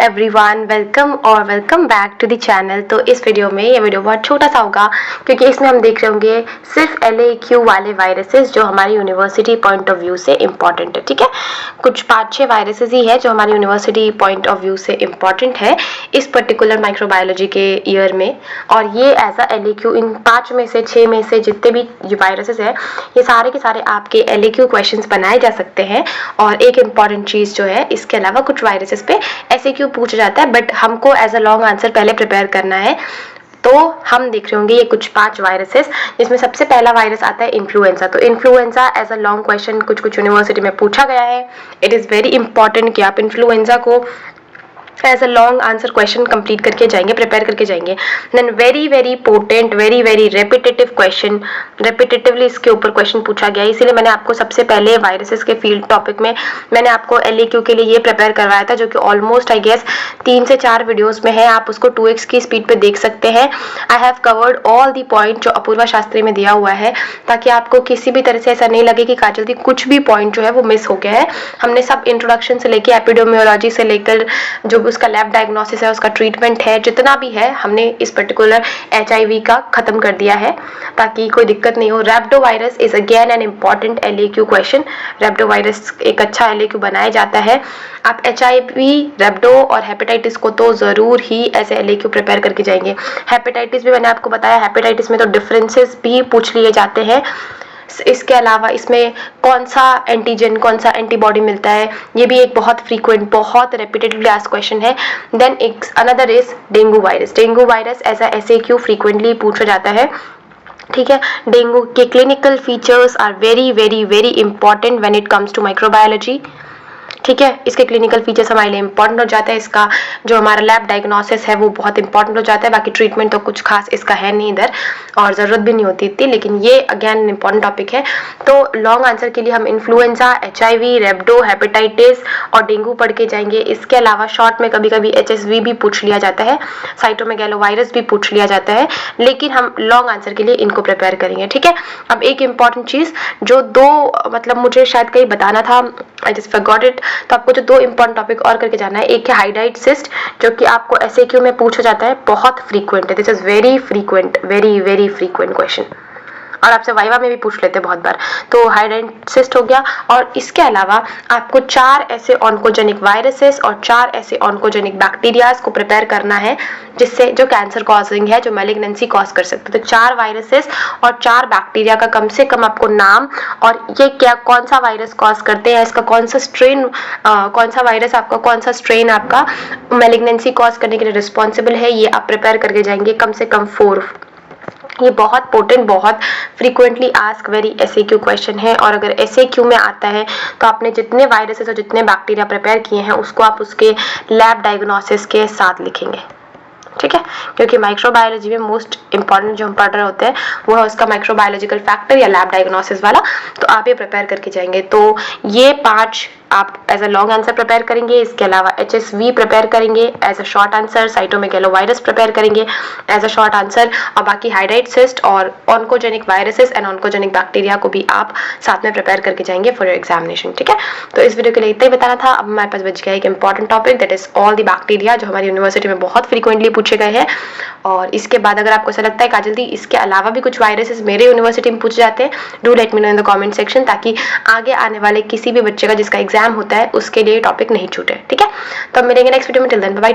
Everyone, welcome back to the channel. तो इस video में ये वीडियो बहुत छोटा सा होगा क्योंकि इसमें हम देख रहे होंगे सिर्फ LAQ वाले वायरसेस जो हमारी यूनिवर्सिटी पॉइंट ऑफ व्यू से इम्पॉर्टेंट है। ठीक है, कुछ 5-6 वायरसेस ही है जो हमारी यूनिवर्सिटी पॉइंट ऑफ व्यू से इम्पॉर्टेंट है इस पर्टिकुलर माइक्रोबायोलॉजी के ईयर में। और ये एज अ LAQ इन 5 में से 6 में से जितने भी वायरसेस है ये सारे के सारे आपके LAQ क्वेश्चंस बनाए जा सकते हैं। और एक इम्पॉर्टेंट चीज़ जो है, इसके अलावा कुछ वायरसेस पे ऐसे क्यों पूछा जाता है, बट हमको एज अ लॉन्ग आंसर पहले प्रिपेयर करना है। तो हम देख रहे होंगे ये कुछ 5 वायरसेस, जिसमें सबसे पहला वायरस आता है इन्फ्लुएंजा। तो influenza as a long question कुछ यूनिवर्सिटी में पूछा गया है। इट इज़ वेरी इंपॉर्टेंट कि आप इन्फ्लुएंजा को as a long answer question complete करके जाएंगे, प्रिपेयर करके जाएंगे। Then very potent, very repetitive question, repetitively इसके ऊपर क्वेश्चन पूछा गया है। इसीलिए मैंने आपको सबसे पहले वायरसेस के फील्ड टॉपिक में मैंने आपको LAQ के लिए ये प्रिपेयर करवाया था, जो कि ऑलमोस्ट आई गेस 3 से 4 वीडियोस में है। आप उसको 2x की स्पीड पे देख सकते हैं। I have covered all the point जो अपूर्वा शास्त्री में दिया हुआ है, ताकि आपको किसी भी तरह से ऐसा नहीं लगे कि काजल दी कुछ भी पॉइंट जो है वो मिस हो गया है। हमने सब इंट्रोडक्शन से लेकर एपिडेमियोलॉजी से लेकर जो उसका लैब डायग्नोसिस है, उसका ट्रीटमेंट है, जितना भी है हमने इस पर्टिकुलर HIV का खत्म कर दिया है, ताकि कोई दिक्कत नहीं हो। Rhabdo virus is again an important LAQ question. Rhabdo virus एक अच्छा LAQ बनाया जाता है। आप HIV, रैप्टो और हेपेटाइटिस को तो जरूर ही ऐसे LAQ प्रिपेयर करके जाएंगे। हेपेटाइटिस भी मैंने आपको बताया, हेपेटाइटिस में तो डिफरेंसेस भी पूछ लिए जाते हैं। इसके अलावा इसमें कौन सा एंटीजन, कौन सा एंटीबॉडी मिलता है, ये भी एक बहुत फ्रीक्वेंट, बहुत रिपीटेडली आस्क्ड क्वेश्चन है। देन एक another is dengue virus. Dengue virus ऐसा SAQ फ्रीक्वेंटली पूछा जाता है। ठीक है, डेंगू के clinical features are very important when it comes to microbiology. ठीक है, इसके क्लिनिकल फीचर्स हमारे लिए इंपॉर्टेंट हो जाता है। इसका जो हमारा लैब डायग्नोसिस है वो बहुत इंपॉर्टेंट हो जाता है। बाकी ट्रीटमेंट तो कुछ खास इसका है नहीं इधर, और ज़रूरत भी नहीं होती इतनी, लेकिन ये अगेन इंपॉर्टेंट टॉपिक है। तो लॉन्ग आंसर के लिए हम इन्फ्लुएंजा, HIV, रेप्टो, हेपेटाइटिस और डेंगू पढ़ के जाएंगे। इसके अलावा शॉर्ट में कभी कभी HSV भी पूछ लिया जाता है, साइटोमेगैलो वायरस भी पूछ लिया जाता है, लेकिन हम लॉन्ग आंसर के लिए इनको प्रिपेयर करेंगे। ठीक है, अब एक इंपॉर्टेंट चीज़ जो मतलब मुझे शायद कहीं बताना था, आई जस्ट फॉरगॉट इट। तो आपको जो 2 इंपॉर्टेंट टॉपिक और करके जाना है, एक है हाइड्राइड सिस्ट, जो कि आपको SAQ में पूछा जाता है, बहुत फ्रीक्वेंट है। This is very frequent, very frequent question, और आपसे वाइवा में भी पूछ लेते हैं बहुत बार। तो हाइड्राइड सिस्ट हो गया। और इसके अलावा आपको 4 ऐसे ऑन्कोजेनिक वायरसेस और 4 ऐसे ऑन्कोजेनिक बैक्टीरियाज को प्रिपेयर करना है, जिससे जो कैंसर कॉजिंग है, जो मैलिग्नेंसी कॉज कर सकते हैं। तो 4 वायरसेस और 4 बैक्टीरिया का कम से कम आपको नाम, और ये क्या, कौन सा वायरस कॉज करते हैं, इसका कौन सा स्ट्रेन, कौन सा वायरस आपका, कौन सा स्ट्रेन आपका मैलिग्नेंसी कॉज करने के लिए रिस्पॉन्सिबल है, ये आप प्रिपेयर करके जाएंगे। कम से कम 4। ये बहुत पोटेंट, बहुत frequently ask very SAQ question है। और अगर SAQ में आता है तो आपने जितने वायरसेस और जितने बैक्टीरिया प्रिपेयर किए हैं उसको आप उसके लैब डायग्नोसिस के साथ लिखेंगे। ठीक है, क्योंकि माइक्रोबायोलॉजी में मोस्ट इंपॉर्टेंट जो हम पढ़ रहे होते हैं वो है उसका माइक्रोबायोलॉजिकल फैक्टर या लैब डायग्नोसिस वाला। तो आप ये प्रिपेयर करके जाएंगे। तो ये 5 आप as a long answer prepare करेंगे। इसके अलावा HSV प्रिपेयर करेंगे as a short answer, cytomegalo virus prepare करेंगे एज अ शॉर्ट आंसर, और बाकी हाइड्राइड सिस्ट और oncogenic viruses and oncogenic bacteria को भी आप साथ में प्रिपेयर करके जाएंगे फॉर योर एग्जामिनेशन। ठीक है, तो इस वीडियो के लिए इतना ही बताना था। अब हमारे पास बच गया एक important topic, that is all the bacteria, जो हमारी यूनिवर्सिटी में बहुत फ्रीक्वेंटली पूछे गए हैं। और इसके बाद अगर आपको ऐसा लगता है काजल दी इसके अलावा भी कुछ वायरसेस मेरे यूनिवर्सिटी में पूछे जाते हैं, do let me know in the comment section, ताकि आगे आने वाले किसी भी बच्चे का जिसका एग्जाम होता है उसके लिए टॉपिक नहीं छूटे। ठीक है, तो अब मिलेंगे नेक्स्ट वीडियो में। Till then bye bye.